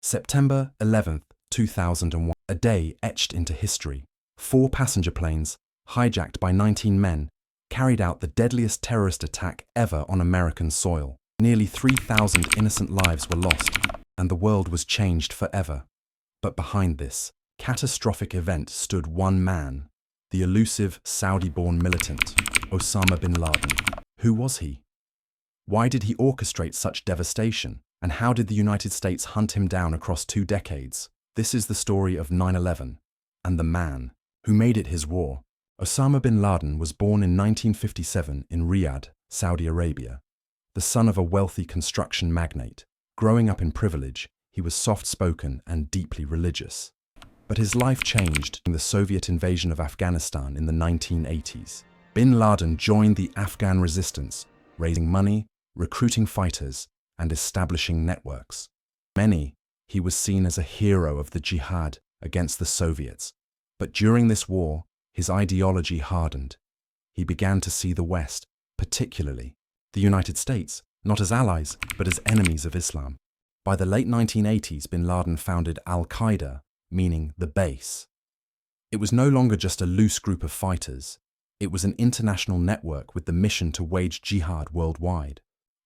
September 11th, 2001. A day etched into history. 4 passenger planes, hijacked by 19 men, carried out the deadliest terrorist attack ever on American soil. Nearly 3,000 innocent lives were lost, and the world was changed forever. But behind this catastrophic event stood one man, the elusive Saudi-born militant, Osama bin Laden. Who was he? Why did he orchestrate such devastation? And how did the United States hunt him down across 2 decades? This is the story of 9/11 and the man who made it his war. Osama bin Laden was born in 1957 in Riyadh, Saudi Arabia. The son of a wealthy construction magnate, growing up in privilege, he was soft-spoken and deeply religious. But his life changed in the Soviet invasion of Afghanistan in the 1980s. Bin Laden joined the Afghan resistance, raising money, recruiting fighters, and establishing networks. Many, he was seen as a hero of the jihad against the Soviets. But during this war, his ideology hardened. He began to see the West, particularly the United States, not as allies, but as enemies of Islam. By the late 1980s, bin Laden founded Al-Qaeda, meaning the base. It was no longer just a loose group of fighters. It was an international network with the mission to wage jihad worldwide.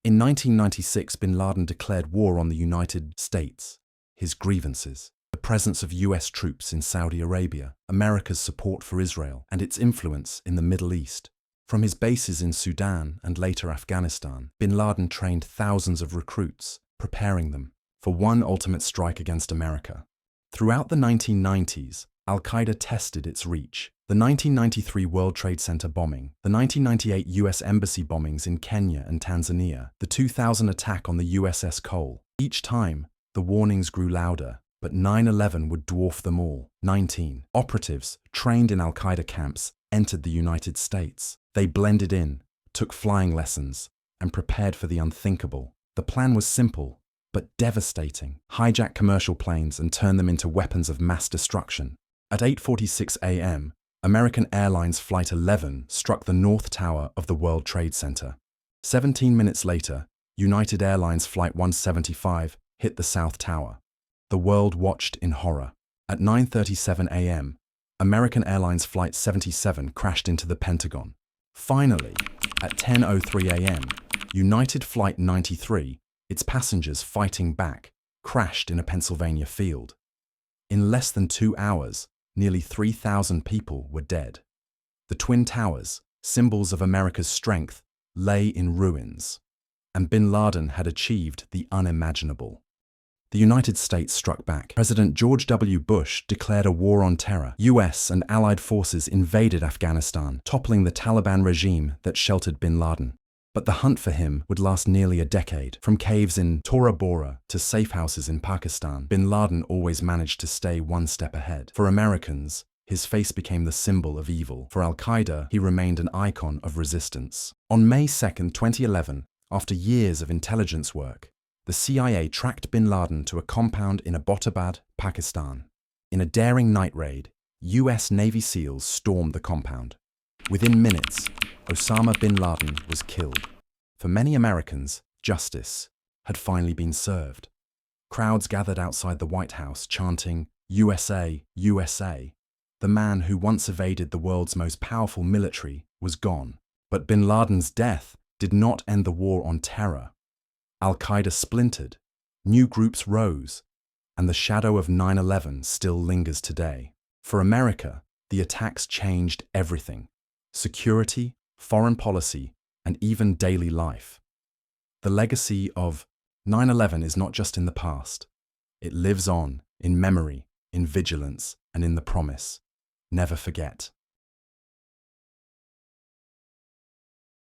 In 1996, bin Laden declared war on the United States. His grievances: the presence of US troops in Saudi Arabia, America's support for Israel, and its influence in the Middle East. From his bases in Sudan and later Afghanistan, bin Laden trained thousands of recruits, preparing them for one ultimate strike against America. Throughout the 1990s, Al-Qaeda tested its reach. The 1993 World Trade Center bombing, the 1998 US Embassy bombings in Kenya and Tanzania, the 2000 attack on the USS Cole. Each time, the warnings grew louder, but 9/11 would dwarf them all. 19 operatives trained in Al-Qaeda camps entered the United States. They blended in, took flying lessons, and prepared for the unthinkable. The plan was simple, but devastating. Hijack commercial planes and turn them into weapons of mass destruction. At 8:46 a.m., American Airlines Flight 11 struck the North Tower of the World Trade Center. 17 minutes later, United Airlines Flight 175 hit the South Tower. The world watched in horror. At 9:37 a.m., American Airlines Flight 77 crashed into the Pentagon. Finally, at 10:03 a.m., United Flight 93, its passengers fighting back, crashed in a Pennsylvania field. In less than 2 hours, nearly 3,000 people were dead. The Twin Towers, symbols of America's strength, lay in ruins. And bin Laden had achieved the unimaginable. The United States struck back. President George W. Bush declared a war on terror. US and allied forces invaded Afghanistan, toppling the Taliban regime that sheltered bin Laden. But the hunt for him would last nearly a decade. From caves in Tora Bora to safe houses in Pakistan, bin Laden always managed to stay one step ahead. For Americans, his face became the symbol of evil. For Al-Qaeda, he remained an icon of resistance. On May 2, 2011, after years of intelligence work, the CIA tracked bin Laden to a compound in Abbottabad, Pakistan. In a daring night raid, US Navy SEALs stormed the compound. Within minutes, Osama bin Laden was killed. For many Americans, justice had finally been served. Crowds gathered outside the White House chanting, "USA, USA." The man who once evaded the world's most powerful military was gone. But bin Laden's death did not end the war on terror. Al-Qaeda splintered, new groups rose, and the shadow of 9/11 still lingers today. For America, the attacks changed everything: security, foreign policy, and even daily life. The legacy of 9/11 is not just in the past. It lives on in memory, in vigilance, and in the promise: never forget.